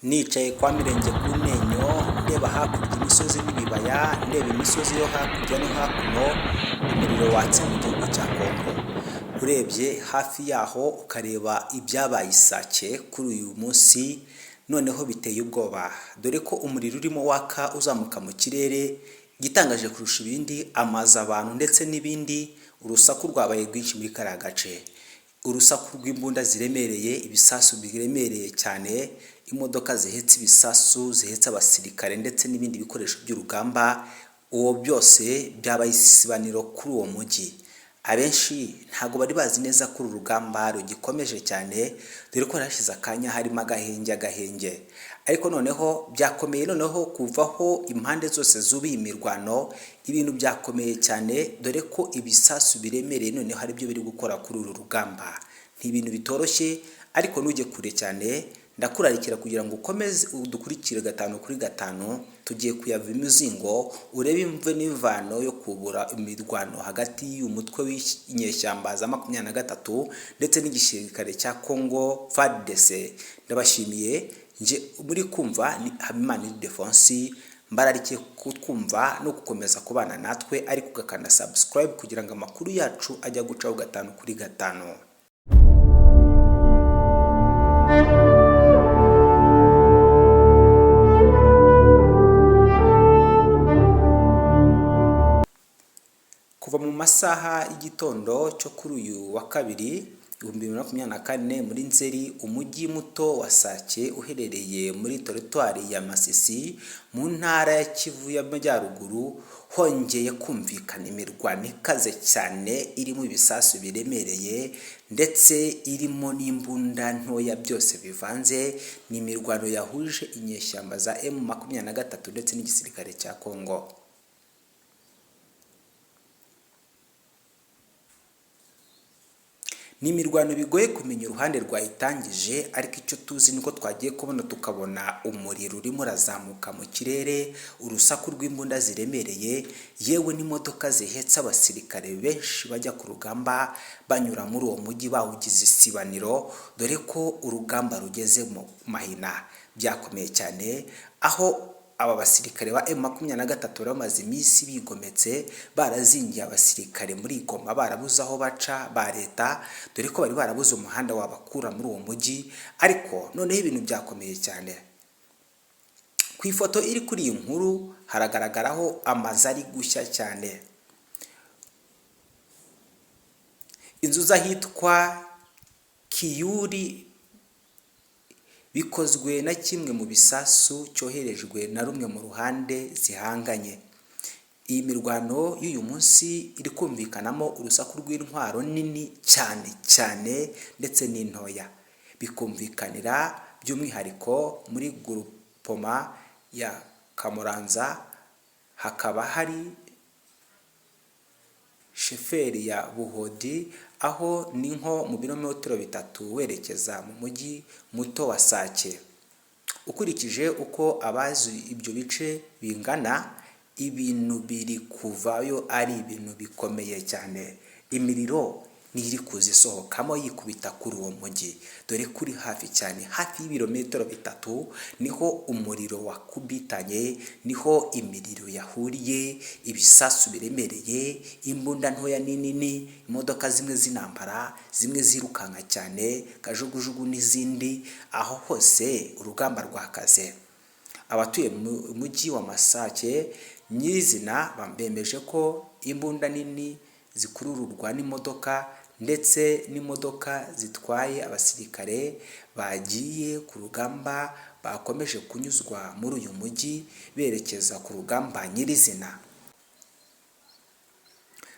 nicaye kwa Mirenge ku Ntenyo ndeba hakurya imisozi n'ibibaya, ndeba imisozi yo hakurya no hakuno, umuriro watse mu gihugu cya Kongo. Urebye hafi yaho ukareba ibyabaye Isake kuri uyu munsi, noneho biteye ubwoba, dore ko umuriro urimo waka uzamuka mu kirere. Igitangaje kurusha ibindi, amazu, abantu ndetse n'ibindi, urusaku rwabaye rwinshi muri kariya gace. Urusaku rw'imbunda ziremereye, ibisasu biremereye cyane, imodoka zihetse ibisasu, zihetse abasirikare ndetse n'ibindi bikoresho by'urugamba, uwo byose byabaye isibaniro kuri uwo mujyi. Abenshi ntago bari bazi neza ko uru rugamba rugikomeje cyane, dore ko hashize akanya harimo agahenge. Ariko noneho byakomeye, noneho kuvaho impande zose zubiye imirwano, ibintu byakomeye cyane, dore ko ibisasu biremereye noneho hari byo biri gukora kuri uru rugamba. Ni ibintu bitoroshye, ariko nujye kure cyane, ndakurarikira kugira ngo ukomeze udukurikire 5 kuri 5, tugiye kuyava imizingo, urebe imve n'imvano yo kubura imirwano hagati y'umutwe w'inyeshyamba za 23 ndetse n'igisirikare cya Kongo FARDC. Ndabashimiye, nje muri kumva ni Habimana Ildefonsi, mbararikiye kutwumva no gukomeza kubana natwe, ariko ugakanda subscribe kugira ngo amakuru yacu ajya gucaho 5 kuri 5. Kuva mu masaha y'igitondo cyo kuri uyu wa kabiri 2024 muri Nzeri, umujyi muto wa Sake uherereye muri teritwari ya Masisi mu ntara ya Kivu y'Amajyaruguru, hongeye kumvikana imirwano ikaze cyane irimo ibisasu biremereye ndetse irimo n'imbunda ntoya, byose bivanze. Ni imirwano yahuje inyeshyamba za M23 ndetse n'igisirikare cya Kongo. Ni imirwano bigoye kumenya uruhande rwayitangije, ariko icyo tuzi niko twagiye kubona tukabona umuriro urimo urazamuka mu kirere, urusaku rw'imbunda ziremereye, yewe n'imodoka zihetse abasirikare benshi bajya ku rugamba banyura muri uwo mujyi bawugize isibaniro, dore ko urugamba rugeze mu mahina. Byakomeye cyane, aho aba basirikare ba M23 bamaze iminsi bigometse, barazingiye abasirikare muri Goma, barabuze aho baca ba leta, dore ko bari barabuze umuhanda wabakura muri uwo mujyi. Ariko noneho ibintu byakomeye cyane. Ku ifoto iri kuri iyi nkuru haragaragaraho amazu ari gushya cyane. Inzu z'ahitwa Kiyuri bikozwe na kimwe mu bisasu cyoherejwe na rumwe mu ruhande zihanganye. Iyi mirwano y'uyu munsi iri kumvikanamo urusaku rw'intwaro nini cyane ndetse n'intoya, bikumvikanira by'umwihariko muri groupement ya Kamuranza, hakaba hari sheferi ya Buhodi, aho ni nko mu birometero 3 werekeza mu mujyi muto wa Sake. Ukurikije uko abazi ibyo bice bingana, ibintu biri kuvayo ari ibintu bikomeye cyane. Imiriro niri kuzisohokamo yikubita kuri uwo mujyi, dore kuri hafi cyane, hafi y'ibirometero 3 niho umuriro wakubitanye, niho imiriro yahuriye, ibisasu biremereye, imbunda ntoya n'inini, imodoka zimwe z'intambara, zimwe zirukanka cyane, kajugujugu n'izindi, aho hose urugamba rwakaze. Abatuye mu mujyi wa Masake nyirizina bambemeje ko imbunda nini zikurururwa n'imodoka ndetse n'imodoka zitwaye abasirikare bagiye ku rugamba bakomeje kunyuzwa muri uyu mujyi berekeza ku rugamba nyirizina.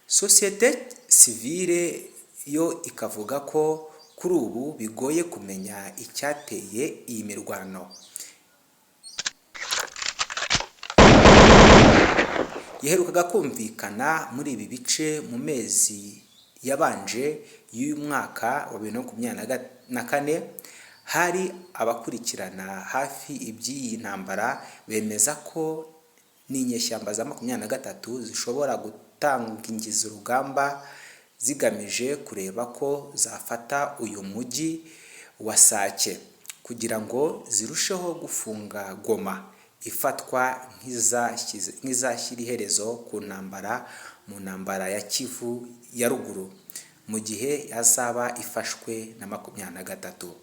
Societe civile yo ikavuga ko kuri ubu bigoye kumenya icyateye iyi mirwano. Yeherukaga kumvikana muri ibi bice mu mezi yabanje y'uyu mwaka wa 2024. Hari abakurikirana hafi iby'iyi ntambara bemeza ko n'inyeshyamba za 23 zishobora gutangiza urugamba zigamije kureba ko zafata uyu mujyi wa Sake. kugira ngo zirusheho gufunga Goma ifatwa nk'izashyira iherezo ku ntambara mu ntambara ya Kivu ya ruguru mu gihe yazaba ifashwe na 23.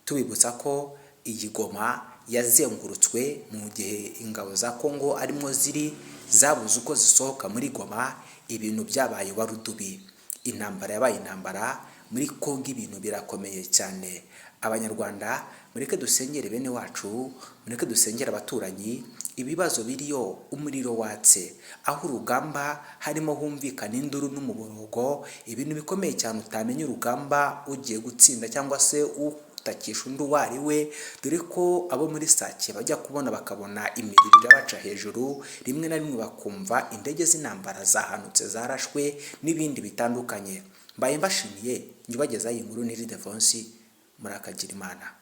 Tubibutsa ko iyi Goma yazengurutswe mu gihe ingabo za Kongo arimo ziri zabuze uko zisohoka muri Goma, ibintu byabaye warudubi. Intambara yabaye intambara muri Kongo, ibintu birakomeye cyane. Abanyarwanda mureke dusengere bene wacu, mureke dusengere abaturanyi. Ibibazo biriyo, umuriro watse, aho urugamba harimo humvikana induru n'umuborogo, ibintu bikomeye cyane utamenya urugamba ugiye gutsinda cyangwa se utakisha undi wari we, dore ko abo muri Sake bajya kubona bakabona imiriro irabaca hejuru, rimwe na rimwe bakumva indege z'intambara zahanutse zarashwe n'ibindi bitandukanye. Mbaye mbashimiye, ngibagezaho iyi nkuru ni Ildefonsi, murakagira Imana.